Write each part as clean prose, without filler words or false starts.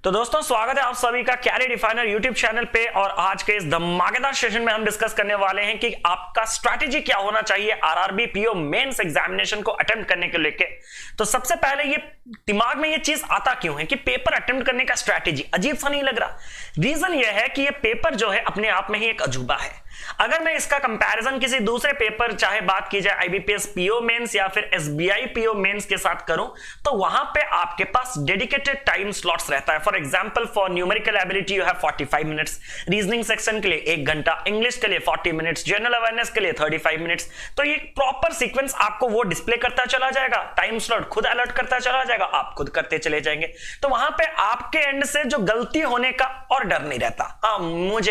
तो दोस्तों स्वागत है आप सभी का कैरियर डिफाइनर यूट्यूब चैनल पे। और आज के इस धमाकेदार सेशन में हम डिस्कस करने वाले हैं कि आपका स्ट्रैटेजी क्या होना चाहिए आरआरबी पीओ मेंस एग्जामिनेशन को अटेम्प्ट करने के लेके। तो सबसे पहले ये दिमाग में ये चीज आता क्यों है कि पेपर अटेम्प्ट करने का स्ट्रैटेजी अजीब सा नहीं लग रहा। रीजन ये है कि ये पेपर जो है अपने आप में ही एक अजूबा है। अगर मैं इसका कंपैरिजन किसी दूसरे पेपर, चाहे बात की जाए आईबीपीएस पीओ मेंस या फिर एसबीआई पीओ मेंस के साथ करूं, तो वहां पे आपके पास डेडिकेटेड टाइम स्लॉट्स रहता है। For example for numerical ability you have 45 minutes, reasoning section के लिए 1 घंटा, इंग्लिश के लिए 40 मिनट्स, जनरल अवेयरनेस के लिए 35 मिनट्स। तो ये प्रॉपर सीक्वेंस आपको वो डिस्प्ले करता चला जाएगा, टाइम स्लॉट खुद अलर्ट करता चला जाएगा, आप खुद करते चले जाएंगे। तो वहां पे आपके एंड से जो गलती होने का और डर नहीं रहता। हाँ,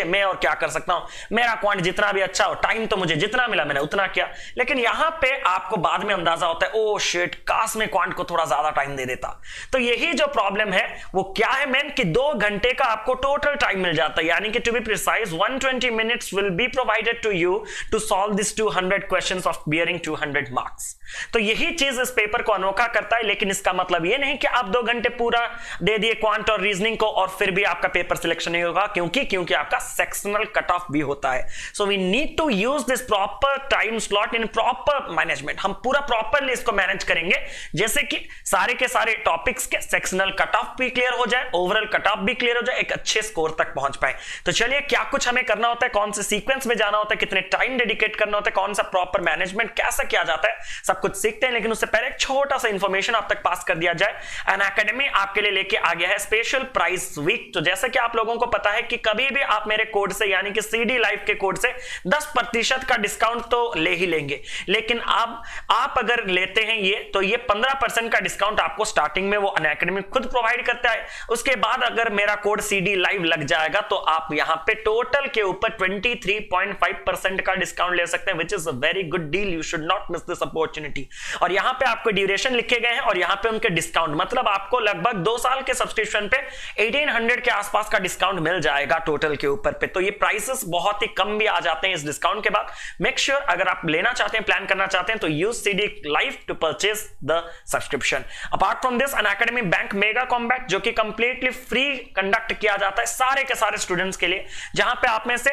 मैं और क्या कर सकता हूं, मेरा क्वांट जितना भी अच्छा हो, टाइम तो मुझे जितना मिला मैंने उतना किया। लेकिन यहां पे आपको बाद में अंदाजा होता है, ओ शिट, काश मैं क्वांट को थोड़ा ज्यादा टाइम दे देता। तो यही जो प्रॉब्लम है वो क्या है मेन, कि 2 घंटे का आपको टोटल टाइम मिल जाता है। यानी कि to be precise 120 minutes will be provided to you to solve this 200 questions of bearing 200 marks. तो यही चीज इस पेपर को अनोखा करता है। लेकिन इसका मतलब ये नहीं कि आप 2 घंटे पूरा दे दिए क्वांट और रीजनिंग को और फिर भी आपका पेपर सिलेक्शन नहीं होगा, क्योंकि आपका सेक्शनल कट ऑफ भी होता है। So we need to use this proper time slot in proper management. हम पूरा प्रॉपरली इसको मैनेज करेंगे जैसे कि सारे के सारे टॉपिक्स के सेक्शनल कट ऑफ भी क्लियर हो जाए, ओवरऑल कट ऑफ भी क्लियर हो जाए, एक अच्छे स्कोर तक पहुंच पाए। तो चलिए क्या कुछ हमें करना होता है, कौन से सीक्वेंस में जाना होता है, कितने टाइम डेडिकेट करना होता है, कौन सा प्रॉपर मैनेजमेंट कैसे किया जाता है, सब कुछ सीखते हैं। लेकिन उससे पहले एक छोटा सा इंफॉर्मेशन आप तक पास कर दिया जाए। अनअकैडमी आपके लिए लेके आ गया है स्पेशल प्राइस वीक। तो जैसे कि आप लोगों को पता है कि कभी भी आप मेरे कोड से यानी कि सीडी लाइव के कोड से 10% का डिस्काउंट तो ले ही लेंगे। लेकिन अब आप अगर लेते हैं ये, तो ये 15% का डिस्काउंट आपको स्टार्टिंग में वो अनअकैडमी खुद प्रोवाइड करता है। उसके बाद अगर मेरा कोड सीडी लाइव लग जाएगा तो आप यहां पे टोटल के ऊपर 23.5% का डिस्काउंट ले सकते हैं, which is a very good deal. You should not miss this opportunity. और यहां पे आपको ड्यूरेशन लिखे गए हैं और यहां पे उनके डिस्काउंट, मतलब आपको लगभग 2 साल के सब्सक्रिप्शन पे 1800 के आसपास का डिस्काउंट मिल जाएगा टोटल के ऊपर पे। तो ये प्राइसेस बहुत ही कम भी आ जाते हैं इस डिस्काउंट के बाद। मेक श्योर अगर आप लेना चाहते हैं, प्लान करना चाहते हैं, तो use CD live to purchase the subscription. Apart from this Unacademy bank mega combat, जो कि कंप्लीटली फ्री कंडक्ट किया जाता है सारे के सारे स्टूडेंट्स के लिए, जहां पे आप में से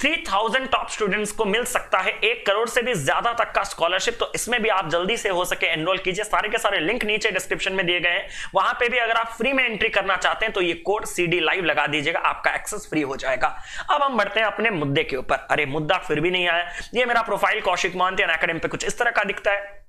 3000 टॉप स्टूडेंट्स को मिल सकता है 1 करोड़ से भी ज्यादा तक का स्कॉलरशिप। तो इसमें भी आप जल्दी से हो सके एनरोल कीजिए। सारे के सारे लिंक नीचे डिस्क्रिप्शन में दिए गए हैं, वहां पे भी अगर आप फ्री में एंट्री करना चाहते हैं तो ये कोड सीडी लाइव लगा दीजिएगा, आपका एक्सेस फ्री हो जाएगा। अब हम बढ़ते हैं अपने मुद्दे के ऊपर। अरे मुद्दा फिर भी नहीं आया। ये मेरा प्रोफाइल कौशिक मोहंती अनअकैडमी पे कुछ इस तरह का दिखता है।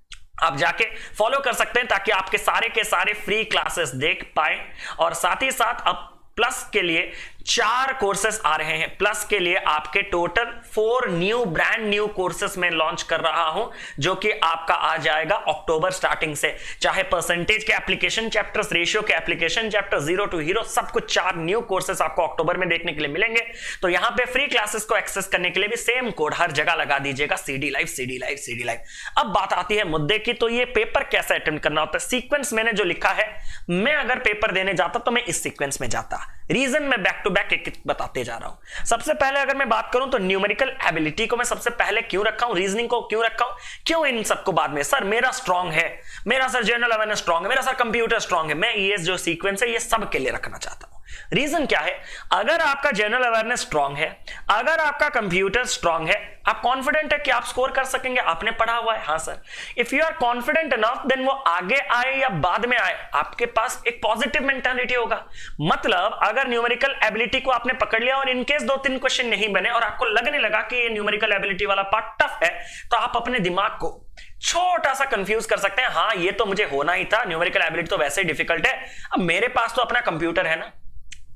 आप जाके फॉलो कर सकते हैं ताकि आपके सारे के सारे फ्री क्लासेस देख पाए। और साथ ही साथ अब प्लस के लिए 4 कोर्सेस आ रहे हैं। प्लस के लिए आपके total 4 new brand new courses में लॉन्च कर रहा हूं, जो कि आपका आ जाएगा अक्टूबर स्टार्टिंग से। चाहे परसेंटेज के एप्लीकेशन चैप्टर्स, रेशियो के application chapter, zero to hero, सब कुछ 4 न्यू कोर्सेस आपको अक्टूबर में देखने के लिए मिलेंगे। तो यहां पे फ्री क्लासेस को एक्सेस करने के लिए भी सेम कोड हर जगह लगा दीजिएगा, CD live CD live CD live. अब बात आती है मुद्दे की, तो ये पेपर कैसे अटेम्प्ट करना होता है। सीक्वेंस मैंने जो लिखा है, मैं अगर पेपर देने जाता तो मैं इस सीक्वेंस में जाता। रीजन मैं बैक टू बैक एक बताते जा रहा हूं। सबसे पहले अगर मैं बात करूं तो न्यूमेरिकल एबिलिटी को मैं सबसे पहले क्यों रखा हूं, रीजनिंग को क्यों रखा हूं, क्यों इन सबको बाद में। सर मेरा स्ट्रांग है, मेरा सर जनरल अवेयरनेस स्ट्रांग है, मेरा सर कंप्यूटर स्ट्रांग है। मैं ये जो सीक्वेंस है ये सब के लिए रखना चाहता हूं। रीजन क्या है, अगर आपका जनरल अवेयरनेस स्ट्रांग है, अगर आपका कंप्यूटर स्ट्रांग है, आप कॉन्फिडेंट है कि आप स्कोर कर सकेंगे, आपने पढ़ा हुआ है। हाँ sir, if you are confident enough, then वो आगे आए या बाद में आए, आपके पास एक पॉजिटिव मेंटालिटी होगा। मतलब अगर न्यूमेरिकल एबिलिटी को आपने पकड़ लिया और इनकेस 2-3 क्वेश्चन नहीं बने और आपको लगने लगा कि ये न्यूमेरिकल एबिलिटी वाला पार्ट टफ है, तो आप अपने दिमाग को छोटा सा कंफ्यूज कर सकते हैं। हाँ, ये तो मुझे होना ही था, न्यूमेरिकल एबिलिटी तो वैसे ही डिफिकल्ट है, अब मेरे पास तो अपना कंप्यूटर है ना,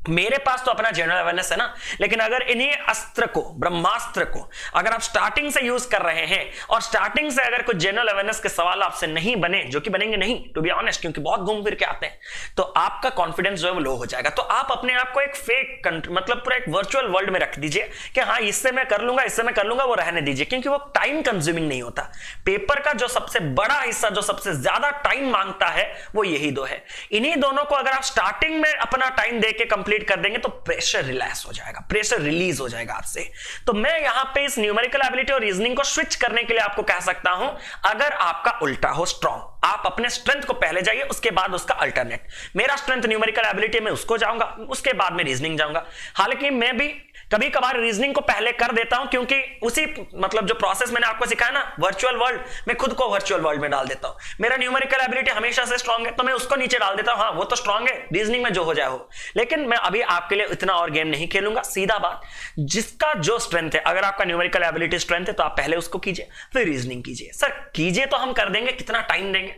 मेरे पास तो अपना जनरल अवेयरनेस है ना। लेकिन अगर इन्हीं अस्त्र को, ब्रह्मास्त्र को अगर आप स्टार्टिंग से यूज कर रहे हैं और स्टार्टिंग से अगर कुछ जनरल अवेयरनेस के सवाल आपसे नहीं बने, जो कि बनेंगे नहीं टू बी ऑनेस्ट, क्योंकि बहुत घूम फिर के आते हैं, तो आपका कॉन्फिडेंस जो है वो लो हो जाएगा। तो आप अपने आप को एक फेक मतलब पूरा एक वर्चुअल वर्ल्ड में रख दीजिए कि हाँ इससे मैं कर लूंगा, इससे मैं कर लूंगा, वो रहने दीजिए, क्योंकि वो टाइम कंज्यूमिंग नहीं होता। पेपर का जो सबसे बड़ा हिस्सा, जो सबसे ज्यादा टाइम मांगता है, वो यही 2 है। इन्हीं दोनों को अगर आप स्टार्टिंग में अपना टाइम दे के कंप्लीट कंप्लीट कर देंगे तो प्रेशर रिलैक्स हो जाएगा, प्रेशर रिलीज हो जाएगा आपसे। तो मैं यहां पे इस न्यूमेरिकल एबिलिटी और रीजनिंग को स्विच करने के लिए आपको कह सकता हूं, अगर आपका उल्टा हो स्ट्रांग, आप अपने स्ट्रेंथ को पहले जाइए, उसके बाद उसका अल्टरनेट। मेरा स्ट्रेंथ न्यूमेरिकल एबिलिटी में उसको जाऊंगा, उसके बाद में रीजनिंग जाऊंगा। हालांकि मैं भी कभी कभार रीजनिंग को पहले कर देता हूं, क्योंकि उसी मतलब जो प्रोसेस मैंने आपको सिखाया ना वर्चुअल वर्ल्ड, मैं खुद को वर्चुअल वर्ल्ड में डाल देता हूं। मेरा न्यूमेरिकल एबिलिटी हमेशा से स्ट्रांग है तो मैं उसको नीचे डाल देता हूं, हाँ वो तो स्ट्रांग है, रीजनिंग में जो हो जाए हो। लेकिन मैं अभी आपके लिए इतना और गेम नहीं खेलूंगा, सीधा बात, जिसका जो स्ट्रेंथ है, अगर आपका न्यूमेरिकल एबिलिटी स्ट्रेंथ है तो आप पहले उसको कीजिए, फिर रीजनिंग कीजिए। सर कीजिए तो हम कर देंगे, कितना टाइम देंगे?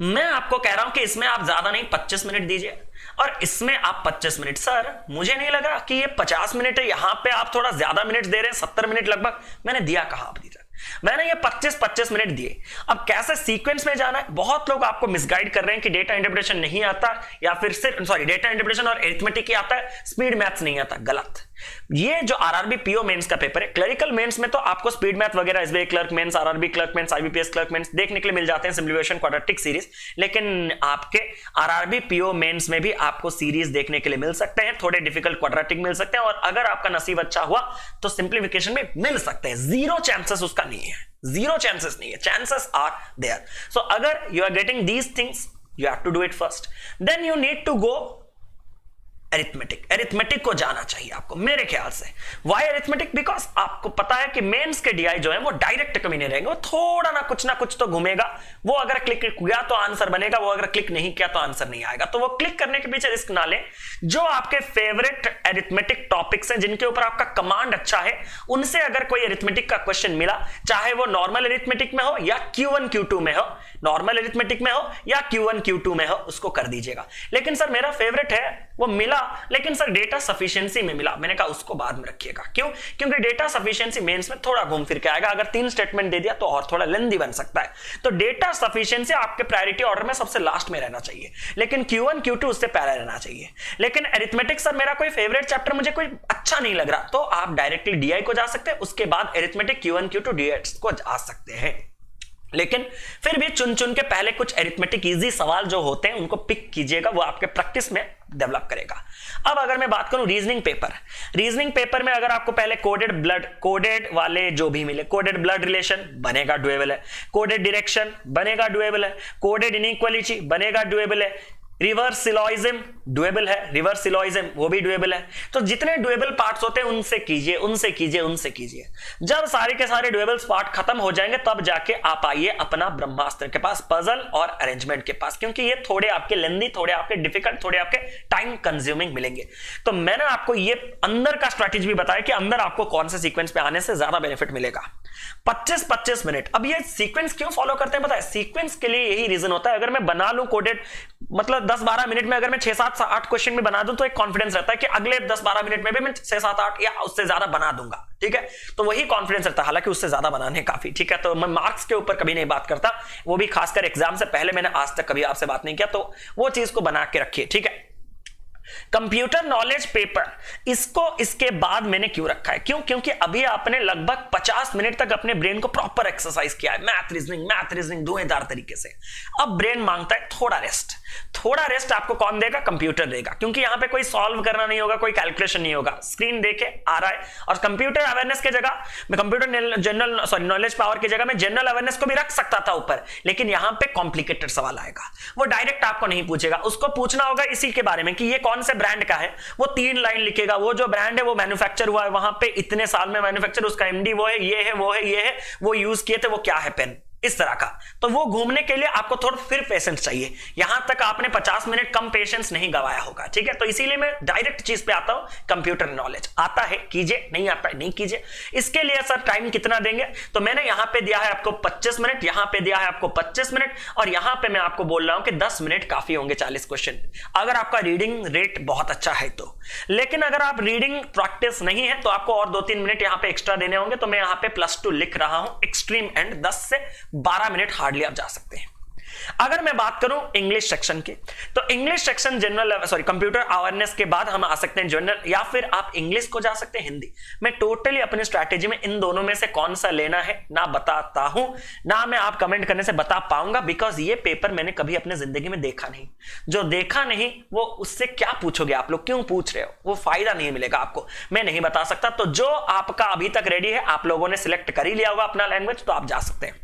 मैं आपको कह रहा हूं कि इसमें आप ज्यादा नहीं 25 मिनट दीजिए, और इसमें आप 25 मिनट। सर मुझे नहीं लगा कि ये 50 मिनट है, यहां पे आप थोड़ा ज्यादा मिनट दे रहे हैं, 70 मिनट लगभग। मैंने दिया कहां अभी तक? मैंने ये 25-25 मिनट दिए। अब कैसे सीक्वेंस में जाना है? बहुत लोग आपको मिसगाइड कर रहे हैं कि डेटा इंटरप्रिटेशन नहीं आता, या फिर सिर्फ डेटा इंटरप्रिटेशन और अरिथमेटिक ही आता है, स्पीड मैथ्स नहीं आता। गलत। ये जो आरआरबी पीओ मेंस का पेपर है, क्लरिकल मेंस में तो आपको स्पीड मैथ वगैरह, SBI clerk mains, RRB clerk mains, IBPS clerk mains देखने के लिए मिल जाते हैं, सिम्प्लीफिकेशन क्वाड्रेटिक सीरीज। लेकिन आपके आरआरबी पीओ मेंस में भी आपको सीरीज देखने के लिए मिल सकते हैं, थोड़े डिफिकल्ट क्वाड्रेटिक मिल सकते हैं, और अगर आपका नसीब अच्छा हुआ तो सिंप्लीफिकेशन में मिल सकते हैं। जीरो चांसेस उसका नहीं है, जीरो चांसेस नहीं है, चांसेस आर देयर। सो अगर you are getting these things, you have to do it first, then you need to go arithmetic. Arithmetic को जाना चाहिए आपको मेरे ख्याल से। Y arithmetic? बिकॉज आपको पता है कि मेंस के डीआई जो है वो डायरेक्ट कभी नहीं रहेंगे, वो थोड़ा ना कुछ तो घूमेगा। वो अगर क्लिक किया तो आंसर बनेगा, वो अगर क्लिक नहीं किया तो आंसर नहीं आएगा। तो वो क्लिक करने के पीछे रिस्क ना ले। जो आपके फेवरेट अरिथमेटिक टॉपिक्स हैं, जिनके ऊपर आपका कमांड अच्छा है, उनसे अगर कोई अरिथमेटिक का क्वेश्चन मिला, चाहे वो नॉर्मल अरिथमेटिक में हो या Q1 Q2 में हो, नॉर्मल अरिथमेटिक में हो या Q1 Q2 में हो, उसको कर दीजिएगा। लेकिन सर मेरा फेवरेट है, वो मिला लेकिन सर डेटा सफिशिएंसी में मिला, मैंने कहा उसको बाद में रखिएगा। क्यों? क्योंकि डेटा सफिशिएंसी मेंस में थोड़ा घूम फिर के आएगा। अगर 3 स्टेटमेंट दे दिया तो और थोड़ा लेंथी बन सकता है। तो डेटा सफिशिएंसी आपके प्रायोरिटी ऑर्डर में सबसे लास्ट में रहना चाहिए, लेकिन Q1 Q2 उससे पहले रहना चाहिए। लेकिन अरिथमेटिक सर मेरा कोई फेवरेट चैप्टर मुझे कोई अच्छा नहीं लग रहा, तो आप डायरेक्टली डीआई को जा सकते हैं, उसके बाद अरिथमेटिक Q1 Q2 डीएक्स को जा सकते हैं। लेकिन फिर भी चुन चुन के पहले कुछ अरिथमेटिक इजी सवाल जो होते हैं उनको पिक कीजिएगा, वो आपके प्रैक्टिस में डेवलप करेगा। अब अगर मैं बात करूं रीजनिंग पेपर, रीजनिंग पेपर में अगर आपको पहले कोडेड वाले जो भी मिले, कोडेड ब्लड रिलेशन बनेगा डुएबल है, कोडेड डायरेक्शन बनेगा डुएबल है, कोडेड इनइक्वालिटी बनेगा डुएबल है, रिवर्स सिलॉइज्म डुएबल है, रिवर्स सिलॉइज्म वो भी डुएबल है। तो जितने डुएबल पार्ट्स होते हैं उनसे कीजिए, उनसे कीजिए, उनसे कीजिए। जब सारे के सारे डुएबल पार्ट खत्म हो जाएंगे तब जाके आप आइए अपना ब्रह्मास्त्र के पास, पजल और अरेंजमेंट के पास, क्योंकि ये थोड़े आपके लेंदी, थोड़े आपके डिफिकल्ट, थोड़े आपके टाइम कंज्यूमिंग मिलेंगे। तो मैंने आपको ये अंदर का स्ट्रैटेजी भी बताया कि अंदर आपको कौन से सीक्वेंस पे आने से ज्यादा बेनिफिट मिलेगा। 25-25 मिनट। अब ये सीक्वेंस क्यों फॉलो करते हैं पता है? सीक्वेंस के लिए यही रीजन होता है, अगर मैं बना लूं कोडेड, मतलब 10-12 मिनट में अगर मैं 6-7-8 क्वेश्चन में बना दूं तो एक कॉन्फिडेंस रहता है कि अगले 10-12 मिनट में भी मैं 6-7-8 या उससे ज्यादा बना दूंगा। ठीक है, तो वही कॉन्फिडेंस रहता है। हालांकि उससे ज्यादा बनाने काफी, ठीक है, तो मैं मार्क्स के ऊपर कभी नहीं बात करता, वो भी खासकर एग्जाम से पहले मैंने आज तक कभी आपसे बात नहीं किया, तो वो चीज को बना के रखिए। ठीक है, कंप्यूटर नॉलेज पेपर, इसको इसके बाद मैंने क्यों रखा है? क्यों? क्योंकि अभी आपने लगभग 50 मिनट तक अपने ब्रेन को प्रॉपर एक्सरसाइज किया है, मैथ रीजनिंग धुएंधार तरीके से। अब ब्रेन मांगता है थोड़ा रेस्ट। थोड़ा रेस्ट आपको कौन देगा? कंप्यूटर देगा, क्योंकि यहां पे कोई सॉल्व करना नहीं होगा, कोई कैलकुलेशन नहीं होगा, स्क्रीन देखे आ रहा है। और कंप्यूटर अवेयरनेस की जगह मैं कंप्यूटर नॉलेज पावर की जगह मैं जनरल अवेयरनेस को भी रख सकता था ऊपर, लेकिन यहां पे कॉम्प्लिकेटेड सवाल आएगा। वो डायरेक्ट आपको नहीं पूछेगा, उसको पूछना होगा इसी के बारे में कि ये कौन से ब्रांड का है, वो 3 लाइन लिखेगा, वो जो ब्रांड है वो मैन्युफैक्चर हुआ है वहां पे इतने साल में मैन्युफैक्चर, उसका एमडी वो है, ये है, वो है, ये है, वो यूज किए थे, वो क्या है पेन, इस तरह का। तो वो घूमने के लिए आपको थोड़ा फिर पेशेंस चाहिए। यहां तक आपने 50 मिनट कम पेशेंस नहीं गवाया होगा। ठीक है, तो इसीलिए मैं डायरेक्ट चीज पे आता हूं, कंप्यूटर नॉलेज। आता है कीजिए, नहीं आता है नहीं कीजिए। इसके लिए सर टाइम कितना देंगे? तो मैंने यहां पे दिया है आपको 25 मिनट, यहां पे दिया है आपको 25 मिनट, और यहां पे मैं आपको बोल रहा हूं कि 10 मिनट काफी होंगे 40 क्वेश्चन, अगर आपका रीडिंग रेट बहुत अच्छा है तो। लेकिन अगर आप रीडिंग प्रैक्टिस नहीं है तो आपको और 2-3 मिनट यहां पे एक्स्ट्रा देने होंगे। तो मैं यहां पे +2 लिख रहा हूं, एक्सट्रीम एंड 10 से 12 मिनट हार्डली आप जा सकते हैं। अगर मैं बात करूं इंग्लिश सेक्शन की, तो English section general computer awareness के बाद हम आ सकते हैं जनरल, या फिर आप इंग्लिश को जा सकते हैं हिंदी। मैं टोटली अपनी स्ट्रैटेजी में इन दोनों में से कौन सा लेना है ना बताता हूं, ना मैं आप कमेंट करने से बता पाऊंगा, बिकॉज ये पेपर मैंने कभी अपने जिंदगी में देखा नहीं। जो देखा नहीं वो उससे क्या पूछोगे आप लोग, क्यों पूछ रहे हो, वो फायदा नहीं मिलेगा आपको, मैं नहीं बता सकता। तो जो आपका अभी तक रेडी है, आप लोगों ने सिलेक्ट कर ही लिया होगा अपना लैंग्वेज, तो आप जा सकते हैं।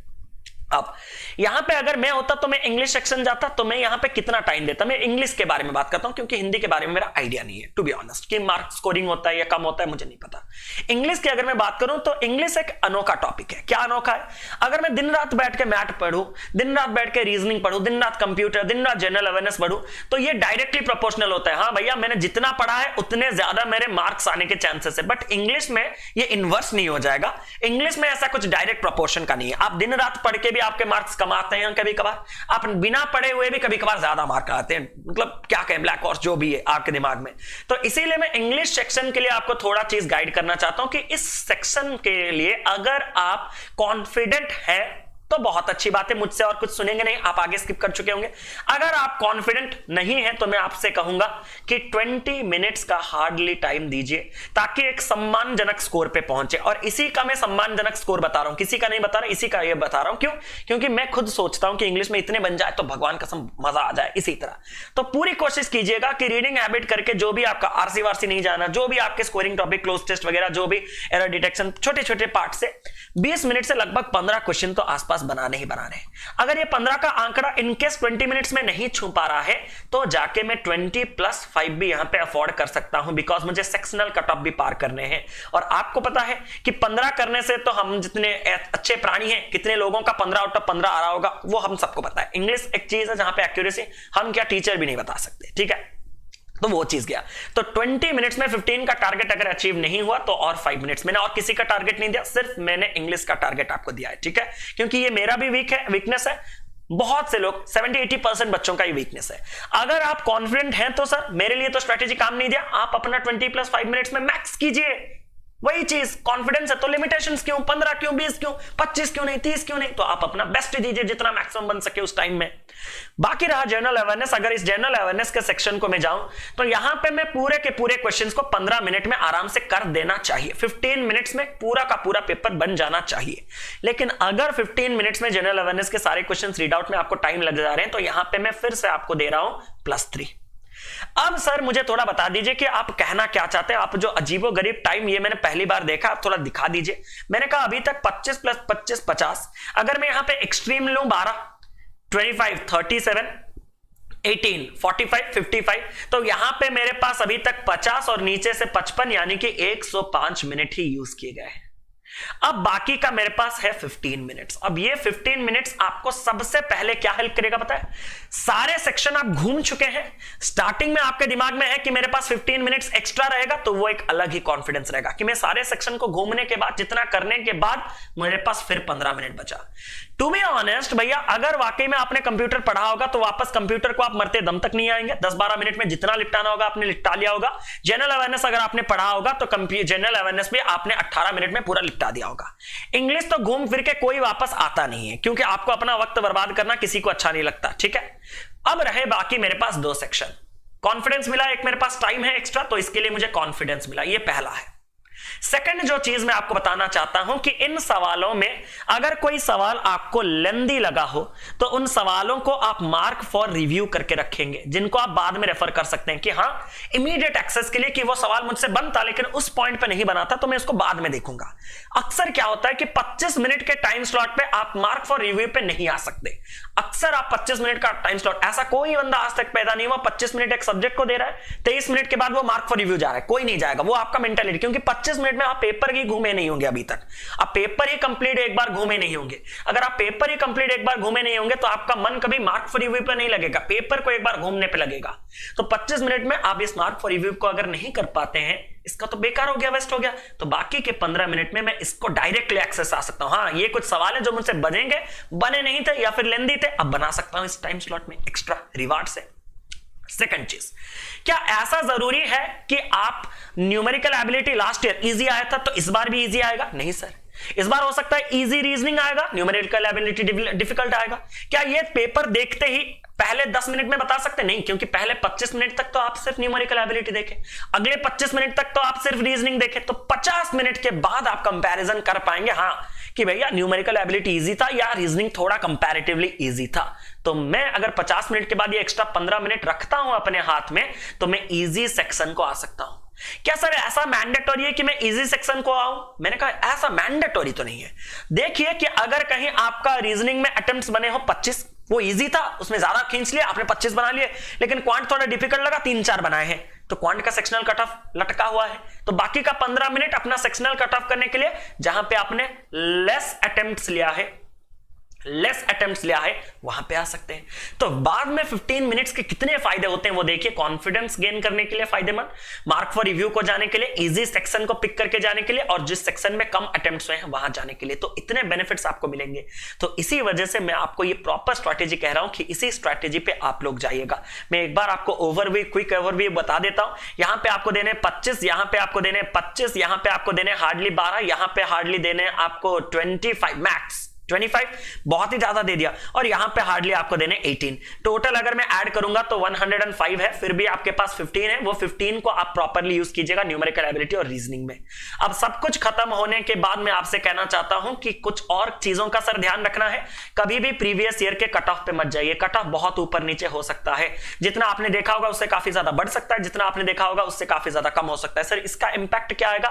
अब यहां पे अगर मैं होता तो मैं इंग्लिश सेक्शन जाता, तो मैं यहां पे कितना टाइम देता, मैं इंग्लिश के बारे में बात करता हूं क्योंकि हिंदी के बारे में मेरा आइडिया नहीं है टू बी ऑनेस्ट, कि मार्क स्कोरिंग होता है या कम होता है मुझे नहीं पता। इंग्लिश की अगर मैं बात करूं तो इंग्लिश एक अनोखा टॉपिक है। क्या अनोखा है? अगर मैं दिन रात बैठ के मैथ पढ़ूं, दिन रात बैठ के रीजनिंग पढ़ूं, दिन रात कंप्यूटर, दिन रात जनरल अवेयरनेस पढ़ूं, तो ये डायरेक्टली प्रोपोर्शनल होता है। हाँ भैया, मैंने जितना पढ़ा है उतने ज्यादा मेरे मार्क्स आने के चांसेस है, बट इंग्लिश में ये इनवर्स नहीं हो जाएगा। इंग्लिश में ऐसा कुछ डायरेक्ट प्रोपोर्शन का नहीं है। आप दिन रात पढ़ के भी आपके मार्क्स कम आते हैं, कभी कभार आप बिना पढ़े हुए भी कभी कभार ज्यादा मार्क आते हैं, मतलब क्या कहें, ब्लैक हॉर्स जो भी है आपके दिमाग में। तो इसीलिए मैं इंग्लिश सेक्शन के लिए आपको थोड़ा चीज गाइड करना चाहता हूं कि इस सेक्शन के लिए अगर आप कॉन्फिडेंट हैं तो बहुत अच्छी बात है, मुझसे और कुछ सुनेंगे नहीं, आप आगे स्किप कर चुके होंगे। अगर आप कॉन्फिडेंट नहीं है तो मैं आपसे कहूंगा कि 20 मिनट्स का हार्डली टाइम दीजिए ताकि एक सम्मानजनक स्कोर पे पहुंचे। और इसी का मैं सम्मानजनक स्कोर बता रहा हूं, किसी का नहीं बता रहा, इसी का ये बता रहा हूं। क्यों? क्योंकि मैं खुद सोचता हूं कि इंग्लिश में इतने बन जाए तो भगवान कसम मजा आ जाए। इसी तरह तो पूरी कोशिश कीजिएगा कि रीडिंग हैबिट करके जो भी आपका आरसी वारसी नहीं जाना, जो भी आपके स्कोरिंग टॉपिक, क्लोज टेस्ट वगैरह, जो भी एरर डिटेक्शन, छोटे छोटे पार्ट से 20 मिनट से लगभग 15 क्वेश्चन तो आसपास बनाने ही बनाने हैं। अगर ये 15 का आंकड़ा इनकेस 20 मिनट्स में नहीं छू पा रहा है तो जाके मैं 20+5 भी यहां पे अफोर्ड कर सकता हूं, बिकॉज मुझे सेक्शनल कट ऑफ भी पार करने हैं। और आपको पता है कि 15 करने से तो हम जितने अच्छे प्राणी हैं, कितने लोगों का 15 आउट ऑफ 15 आ रहा होगा वो हम सबको पता है। इंग्लिश एक चीज है जहां पे एक्यूरेसी हम क्या टीचर भी नहीं बता सकते, ठीक है? तो वो चीज गया। तो 20 मिनट्स में 15 का टारगेट अगर अचीव नहीं हुआ तो और 5 मिनट्स। मैंने और किसी का टारगेट नहीं दिया, सिर्फ मैंने इंग्लिश का टारगेट आपको दिया है, ठीक है? क्योंकि ये मेरा भी वीकनेस है, बहुत से लोग 70-80% बच्चों का ये वीकनेस है। अगर आप कॉन्फिडेंट हैं तो सर मेरे लिए तो स्ट्रेटेजी काम नहीं दिया, आप अपना 20+5 मिनट्स में मैक्स कीजिए। वही चीज कॉन्फिडेंस है तो लिमिटेशंस क्यों, 15 क्यों, 20 क्यों, 25 क्यों नहीं, 30 क्यों नहीं? तो आप अपना बेस्ट दीजिए जितना मैक्सिमम बन सके उस टाइम में। बाकी रहा जनरल अवेयरनेस, अगर इस जनरल अवेयरनेस के सेक्शन को मैं जाऊं तो यहां पे मैं पूरे के पूरे क्वेश्चंस को 15 मिनट में आराम से कर देना चाहिए। 15 मिनट्स में पूरा का पूरा पेपर बन जाना चाहिए। लेकिन अगर 15 मिनट्स में जनरल अवेयरनेस के सारे क्वेश्चंस रीड आउट में आपको टाइम लग जा रहे हैं तो यहां पे मैं फिर से आपको दे रहा हूं +3। अब सर मुझे थोड़ा बता दीजिए कि आप कहना क्या चाहते हैं। आप जो अजीबो गरीब टाइम, ये मैंने पहली बार देखा, आप थोड़ा दिखा दीजिए। मैंने कहा अभी तक 25+25 50, अगर मैं यहां पे एक्सट्रीम लूं 12, 25 37, 18 45 55, तो यहां पे मेरे पास अभी तक 50 और नीचे से 55 यानी कि 105 मिनट ही यूज किए गए हैं। अब बाकी का मेरे पास है 15 मिनट्स। अब ये 15 मिनट्स आपको सबसे पहले क्या हेल्प करेगा पता है? सारे सेक्शन आप घूम चुके हैं, स्टार्टिंग में आपके दिमाग में है कि मेरे पास 15 मिनट्स एक्स्ट्रा रहेगा, तो वो एक अलग ही कॉन्फिडेंस रहेगा कि मैं सारे सेक्शन को घूमने के बाद, जितना करने के बाद मेरे पास फिर 15 मिनट बचा। टू बी ऑनेस्ट भैया, अगर वाकई में आपने कंप्यूटर पढ़ा होगा तो वापस कंप्यूटर को आप मरते दम तक नहीं आएंगे। 10-12 मिनट में जितना लिपटाना होगा आपने लिपटा लिया होगा। जनरल अवेयरनेस अगर आपने पढ़ा होगा तो जनरल अवेयरनेस भी आपने 18 मिनट में पूरा लिपटा दिया होगा। इंग्लिश तो घूम फिर के कोई वापस आता नहीं है, क्योंकि आपको अपना वक्त बर्बाद करना किसी को अच्छा नहीं लगता, ठीक है? अब रहे बाकी मेरे पास 2 सेक्शन। कॉन्फिडेंस मिला, एक मेरे पास टाइम है एक्स्ट्रा, तो इसके लिए मुझे कॉन्फिडेंस मिला, ये पहला है। सेकंड जो चीज मैं आपको बताना चाहता हूं कि इन सवालों में अगर कोई सवाल आपको लेंदी लगा हो तो उन सवालों को आप मार्क फॉर रिव्यू करके रखेंगे, जिनको आप बाद में रेफर कर सकते हैं कि हाँ इमीडिएट एक्सेस के लिए कि वो सवाल मुझसे बनता लेकिन उस पॉइंट पे नहीं बना था तो मैं उसको बाद में देखूंगा। अक्सर क्या होता है कि 25 मिनट के टाइम स्लॉट पे आप मार्क फॉर रिव्यू पे नहीं आ सकते। अक्सर आप 25 मिनट का टाइम स्लॉट, ऐसा कोई बंदा आज तक पैदा नहीं हुआ 25 मिनट एक सब्जेक्ट को दे रहा है, 23 मिनट के बाद वो मार्क फॉर रिव्यू जा रहा है, कोई नहीं जाएगा। वो आपका मेंटालिटी, क्योंकि 25 मिनट में आप पेपर ही घूमे नहीं होंगे, अभी तक आप पेपर ही कंप्लीट एक बार घूमे नहीं होंगे। अगर आप पेपर ही कंप्लीट एक बार घूमे नहीं होंगे तो आपका मन कभी मार्क फॉर रिव्यू पे नहीं लगेगा, पेपर को एक बार घूमने पे लगेगा। तो 25 मिनट में आप इस मार्क फॉर रिव्यू को अगर नहीं कर पाते हैं, इसका तो बेकार हो गया, वेस्ट हो गया। तो बाकी के 15 मिनट में मैं इसको डायरेक्टली एक्सेस आ सकता हूं। हाँ, ये कुछ सवाल है जो मुझसे बनेंगे, बने नहीं थे या फिर लेंदी थे, अब बना सकता हूं इस टाइम स्लॉट में एक्स्ट्रा रिवार्ड से। सेकंड चीज, क्या ऐसा जरूरी है कि आप numerical ability last year easy आया था तो इस बार भी इजी आएगा? नहीं सर, इस बार हो सकता है इजी रीजनिंग आएगा, न्यूमेरिकल एबिलिटी डिफिकल्ट आएगा। क्या ये पेपर देखते ही पहले 10 मिनट में बता सकते? नहीं, क्योंकि पहले 25 मिनट तक तो आप सिर्फ न्यूमेरिकल एबिलिटी देखें, अगले 25 मिनट तक तो आप सिर्फ रीजनिंग देखें, तो 50 मिनट के बाद आप कंपैरिजन कर पाएंगे हाँ कि भैया न्यूमेरिकल एबिलिटी इजी था या रीजनिंग थोड़ा कंपैरेटिवली इजी था। तो मैं अगर 50 मिनट के बाद ये एक्स्ट्रा 15 मिनट रखता हूं अपने हाथ में तो मैं इजी सेक्शन को आ सकता हूं। क्या सर ऐसा मैंडेटरी है कि मैं इजी सेक्शन को आऊं? मैंने कहा ऐसा मैंडेटरी तो नहीं है। देखिए कि अगर कहीं आपका रीजनिंग में अटेम्प्ट्स बने हो 25, वो इजी था, उसमें ज्यादा खींच लिया आपने 25 बना लिए, लेकिन क्वांट थोड़ा डिफिकल्ट लगा 3-4 बनाए हैं, तो क्वांट का सेक्शनल कट ऑफ लटका हुआ है, तो बाकी का 15 मिनट अपना सेक्शनल कट ऑफ करने के लिए जहां पे आपने लेस अटेम्प्ट्स लिया है वहां पे आ सकते हैं। तो बाद में 15 मिनट्स के कितने फायदे होते हैं वो देखिए। कॉन्फिडेंस गेन करने के लिए फायदेमंद, मार्क फॉर रिव्यू को जाने के लिए, इजी सेक्शन को पिक करके जाने के लिए, और जिस सेक्शन में कम अटेम्प्ट्स हुए हैं वहां जाने के लिए, तो इतने बेनिफिट्स आपको मिलेंगे। तो इसी वजह से मैं आपको ये प्रॉपर स्ट्रैटेजी कह रहा हूं कि इसी स्ट्रैटेजी पे आप लोग जाइएगा। मैं एक बार आपको ओवरव्यू, क्विक ओवरव्यू बता देता हूं। यहां पे आपको देने 25, यहां पे आपको देने 25, यहां पे आपको देने हार्डली 12, यहां पे हार्डली देने आपको 25 मैक्स 25, बहुत ही ज्यादा दे दिया, और यहां पे हार्डली आपको देने 18। टोटल अगर मैं ऐड करूंगा तो 105 है, फिर भी आपके पास 15 है। वो 15 को आप प्रॉपर्ली यूज कीजिएगा न्यूमेरिकल एबिलिटी और रीजनिंग में। अब सब कुछ खत्म होने के बाद मैं आपसे कहना चाहता हूं कि कुछ और चीजों का सर ध्यान रखना है। कभी भी प्रीवियस ईयर के कट ऑफ पे मत जाइए, कट ऑफ बहुत ऊपर नीचे हो सकता है। जितना आपने देखा होगा उससे काफी ज्यादा बढ़ सकता है, जितना आपने देखा होगा उससे काफी ज्यादा कम हो सकता है। सर इसका इंपैक्ट क्या आएगा?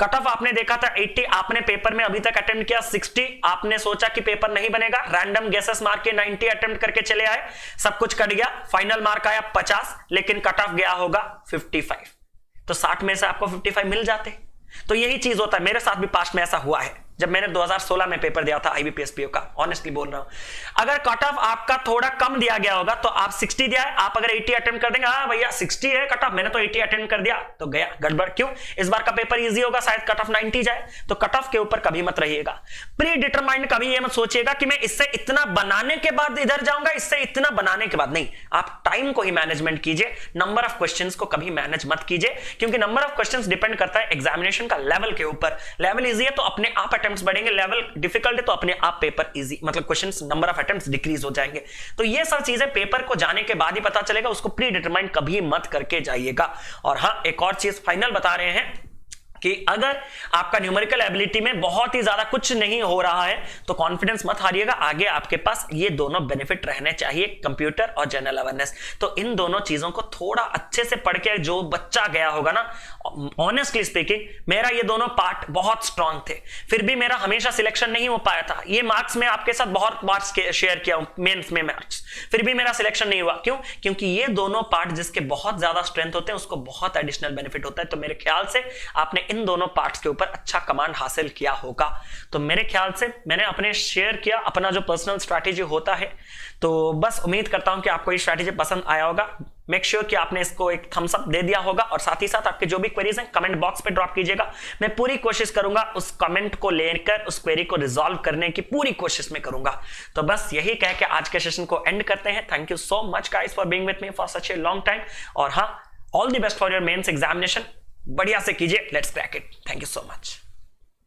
कट ऑफ आपने देखा था 80, आपने पेपर में अभी तक अटेम्प्ट किया 60, आपने सोचा कि पेपर नहीं बनेगा, रैंडम गेसेस मार के 90 अटेम्प्ट करके चले आए, सब कुछ कट गया, फाइनल मार्क आया 50, लेकिन कट ऑफ गया होगा 55। तो 60 में से आपको 55 मिल जाते। तो यही चीज होता है, मेरे साथ भी पास्ट में ऐसा हुआ है जब मैंने 2016 में पेपर दिया था IBPS PO का। ऑनेस्टली बोल रहा हूं, अगर कट ऑफ आपका थोड़ा कम दिया गया होगा तो आप 60 दिया है, आप अगर 80 अटेम्प्ट कर देंगे, हाँ भैया 60 है कट ऑफ, मैंने तो 80 अटेम्प्ट कर दिया, तो गया गड़बड़। क्यों? इस बार का पेपर इजी होगा, शायद कट ऑफ 90 जाए। तो कट ऑफ के ऊपर कभी मत रहिएगा। प्री डिटरमाइंड कभी ये मत सोचिएगा कि मैं इससे इतना बनाने के बाद इधर जाऊंगा, इससे इतना बनाने के बाद नहीं। आप टाइम को ही मैनेजमेंट कीजिए, नंबर ऑफ क्वेश्चंस को कभी मैनेज मत कीजिए, क्योंकि नंबर ऑफ क्वेश्चंस डिपेंड करता है एग्जामिनेशन का लेवल के ऊपर। लेवल इजी है तो अपने आप अटेम्प्ट्स बढ़ेंगे, लेवल डिफिकल्ट है तो अपने आप पेपर इजी, मतलब questions number of attempts decrease हो जाएंगे। तो ये सब चीजें पेपर को जाने के बाद ही पता चलेगा, उसको प्री डिटरमाइंड कभी मत करके जाइएगा। और हाँ, एक और चीज फाइनल बता रहे हैं कि अगर आपका न्यूमेरिकल एबिलिटी में बहुत ही ज्यादा कुछ नहीं हो रहा है तो कॉन्फिडेंस मत हारिएगा, आगे आपके पास ये दोनों बेनिफिट रहने चाहिए, कंप्यूटर और जनरल अवेयरनेस। तो इन दोनों चीजों को थोड़ा अच्छे से पढ़ के जो बच्चा गया होगा ना, ऑनेस्टली स्पीकिंग मेरा ये दोनों पार्ट बहुत स्ट्रांग थे, फिर भी मेरा हमेशा सिलेक्शन नहीं हो पाया था। ये मार्क्स में आपके साथ बहुत बार शेयर किया हूं, मेंस में मार्क्स, फिर भी मेरा सिलेक्शन नहीं हुआ। क्यों? क्योंकि ये दोनों पार्ट जिसके बहुत ज्यादा स्ट्रेंथ होते हैं उसको बहुत एडिशनल बेनिफिट होता है। तो मेरे ख्याल से आपने इन दोनों पार्ट्स के ऊपर अच्छा कमांड हासिल किया होगा। तो मेरे ख्याल से मैंने अपने शेयर किया अपना जो पर्सनल स्ट्रैटेजी होता है। तो बस उम्मीद करता हूं कि आपको ये स्ट्रैटेजी पसंद आया होगा। मेक श्योर कि आपने इसको एक थम्स अप दे दिया होगा, और साथ ही साथ आपके जो भी क्वेरीज हैं कमेंट बॉक्स पे ड्रॉप कीजिएगा। मैं पूरी कोशिश करूंगा उस कमेंट को लेकर उस क्वेरी को रिजॉल्व करने की पूरी कोशिश में करूंगा। तो बस यही कह के आज के सेशन को एंड करते हैं। Thank you so much guys for being with me for such a long time. और हाँ, all the best for your mains examination. बढ़िया से कीजिए, let's crack it. Thank you so much.